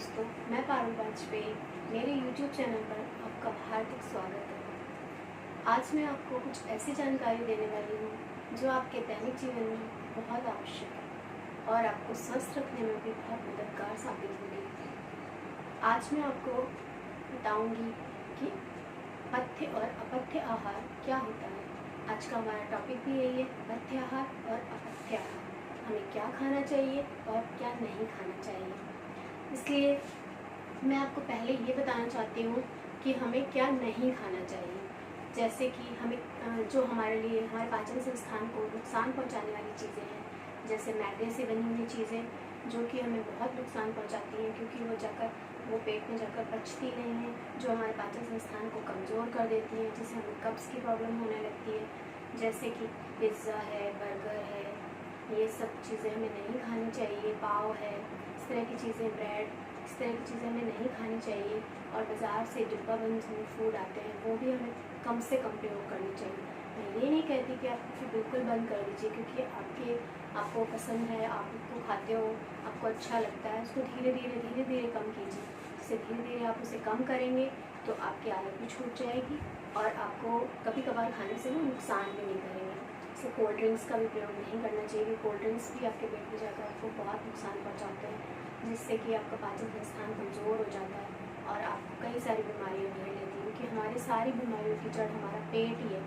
दोस्तों, मैं पारुल वाजपेयी। मेरे YouTube चैनल पर आपका हार्दिक स्वागत है। आज मैं आपको कुछ ऐसी जानकारी देने वाली हूँ जो आपके दैनिक जीवन में बहुत आवश्यक है और आपको स्वस्थ रखने में भी बहुत मददगार साबित होगी। आज मैं आपको बताऊँगी कि पथ्य और अपथ्य आहार क्या होता है। आज का हमारा टॉपिक भी यही है, पथ्य आहार और अपथ्य आहार। हमें क्या खाना चाहिए और क्या नहीं खाना चाहिए। इसलिए मैं आपको पहले ये बताना चाहती हूँ कि हमें क्या नहीं खाना चाहिए। जैसे कि हमें जो हमारे लिए हमारे पाचन संस्थान को नुकसान पहुँचाने वाली चीज़ें हैं, जैसे मैदे से बनी हुई चीज़ें जो कि हमें बहुत नुकसान पहुँचाती हैं, क्योंकि वो पेट में जाकर पचती नहीं हैं, जो हमारे पाचन संस्थान को कमज़ोर कर देती हैं, जिससे हमें कब्ज़ की प्रॉब्लम होने लगती है। जैसे कि पिज़्ज़ा है, बर्गर है, ये सब चीज़ें हमें नहीं खानी चाहिए। पाव है, इस तरह की चीज़ें, ब्रेड, इस तरह की चीज़ें हमें नहीं खानी चाहिए। और बाज़ार से डिब्बाबंद फूड आते हैं, वो भी हमें कम से कम प्रयोग करनी चाहिए। मैं ये नहीं कहती कि आप उसे बिल्कुल बंद कर दीजिए, क्योंकि आपको पसंद है, आप उसको खाते हो, आपको अच्छा लगता है, उसको धीरे धीरे कम कीजिए। इससे धीरे धीरे आप उसे कम करेंगे तो आपकी आदत भी छूट जाएगी और आपको कभी कभार खाने से वो नुकसान भी नहीं करेंगे। जैसे कोल्ड ड्रिंक्स का भी प्रयोग नहीं करना चाहिए। कोल्ड ड्रिंक्स भी आपके पेट में जाकर आपको बहुत नुकसान पहुँचाते हैं, जिससे कि आपका पाचन संस्थान कमज़ोर हो जाता है और आपको कई सारी बीमारियाँ घेर लेती हैं, क्योंकि हमारी सारी बीमारियों की जड़ हमारा पेट ही है।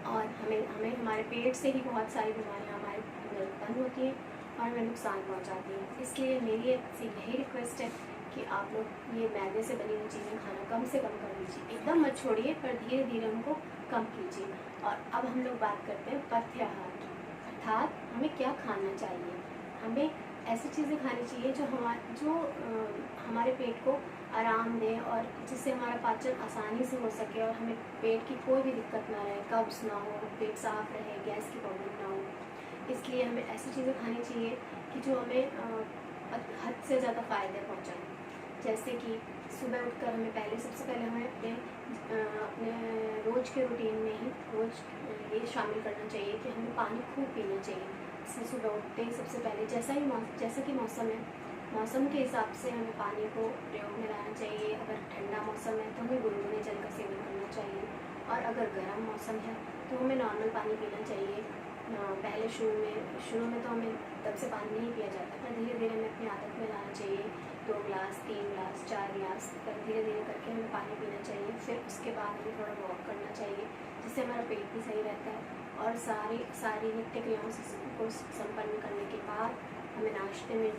और हमें हमें हमारे पेट से ही बहुत सारी बीमारियाँ हमारे अंदर उत्पन्न होती हैं और हमें नुकसान पहुँचाती हैं। इसलिए मेरी आपसे यही रिक्वेस्ट है कि आप लोग ये मैदे से बनी हुई चीज़ें खाना कम से कम कर लीजिए। एकदम मत छोड़िए, पर धीरे धीरे उनको कम कीजिए। और अब हम लोग बात करते हैं पथ्य आहार की, अर्थात हमें क्या खाना चाहिए। हमें ऐसी चीज़ें खानी चाहिए जो हमारे पेट को आराम दें और जिससे हमारा पाचन आसानी से हो सके और हमें पेट की कोई भी दिक्कत ना रहे, कब्ज़ ना हो, पेट साफ रहे, गैस की प्रॉब्लम ना हो। इसलिए हमें ऐसी चीज़ें खानी चाहिए कि जो हमें हद से ज़्यादा फ़ायदे पहुँचाएँ। जैसे कि सुबह उठकर हमें सबसे पहले हमें अपने रोज़ के रूटीन में ही रोज़ ये शामिल करना चाहिए कि हमें पानी खूब पीना चाहिए। जैसे सुबह उठते ही सबसे पहले जैसा कि मौसम है, मौसम के हिसाब से हमें पानी को प्रयोग में लाना चाहिए। अगर ठंडा मौसम है तो हमें गुनगुने जल का सेवन करना चाहिए, और अगर गर्म मौसम है तो हमें नॉर्मल पानी पीना चाहिए। पहले शुरू में तो हमें तब से पानी नहीं पिया जाता, पर धीरे धीरे हमें अपनी आदत में लाना चाहिए। 2 गिलास, 3 गिलास, 4 गिलास पर धीरे धीरे करके हमें पानी पीना चाहिए। फिर उसके बाद हमें थोड़ा वॉक करना चाहिए, जिससे हमारा पेट भी सही रहता है। और सारी नित्य क्रियाओं को संपन्न करने के बाद हमें नाश्ते में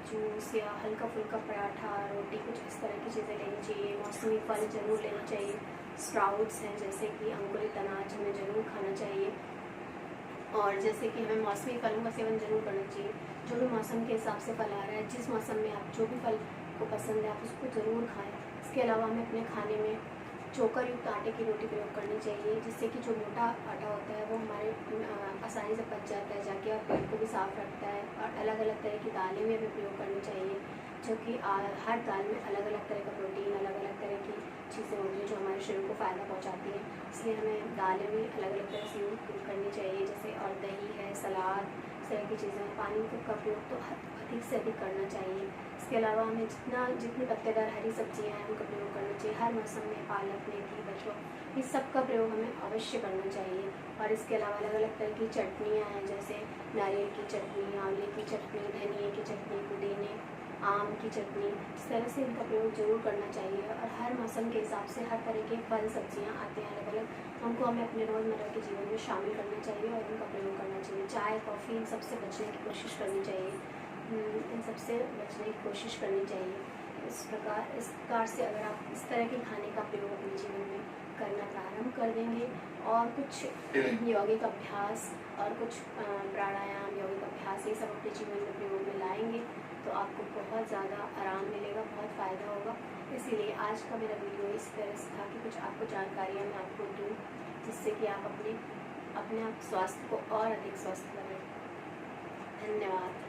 जूस या हल्का फुल्का पराठा, रोटी, कुछ इस तरह की चीज़ें लेनी चाहिए। मौसमी फल ज़रूर लेना चाहिए। स्प्राउट्स हैं, जैसे कि अंकुरित अनाज, हमें ज़रूर खाना चाहिए। और जैसे कि हमें मौसमी फलों का सेवन ज़रूर करना चाहिए। जो भी मौसम के हिसाब से फल आ रहा है, जिस मौसम में आप जो भी फल को पसंद है, आप उसको ज़रूर खाएं। इसके अलावा हमें अपने खाने में चोकर युक्त आटे की रोटी प्रयोग करनी चाहिए, जिससे कि जो मोटा आटा होता है वो हमारे आसानी से पच जाता है जाके, और पेट को भी साफ रखता है। और अलग अलग तरह की दालें भी हमें प्रयोग करनी चाहिए, जो कि हर दाल में अलग अलग तरह का प्रोटीन, अलग अलग तरह की चीज़ें होती हैं जो हमारे शरीर को फ़ायदा पहुँचाती हैं। इसलिए हमें दालें भी अलग अलग तरह से यूज़ करनी चाहिए, जैसे और दही है, सलाद, इस तरह की चीज़ें। पानी का प्रयोग तो अधिक से अधिक करना चाहिए। इसके अलावा हमें जितनी पत्तेदार हरी सब्जियां हैं उनका प्रयोग करना चाहिए। हर मौसम में पालक, मेथी, बथुआ, इस सब का प्रयोग हमें अवश्य करना चाहिए। और इसके अलावा अलग अलग तरह की चटनियाँ हैं, जैसे नारियल की चटनी, आंवले की चटनी, धनिए की चटनी, पुदीने, आम की चटनी, इस तरह से इनका प्रयोग ज़रूर करना चाहिए। और हर मौसम के हिसाब से हर तरह के फल सब्जियाँ आते हैं अलग अलग, उनको हमें अपने रोज़मर्रा के जीवन में शामिल करना चाहिए और इनका प्रयोग करना चाहिए। चाय, कॉफ़ी, इन सबसे बचने की कोशिश करनी चाहिए। इन सबसे बचने की कोशिश करनी चाहिए। इस प्रकार से अगर आप इस तरह के खाने का प्रयोग अपने जीवन में करना प्रारंभ कर देंगे और कुछ यौगिक अभ्यास और कुछ प्राणायाम, यौगिक अभ्यास, ये सब अपने जीवन में प्रयोग में लाएंगे तो आपको बहुत ज़्यादा आराम मिलेगा, बहुत फ़ायदा होगा। इसीलिए आज का मेरा वीडियो इस तरह से था कि कुछ आपको जानकारियाँ मैं आपको दूँ, जिससे कि आप अपने आप स्वास्थ्य को और अधिक स्वस्थ करें। धन्यवाद।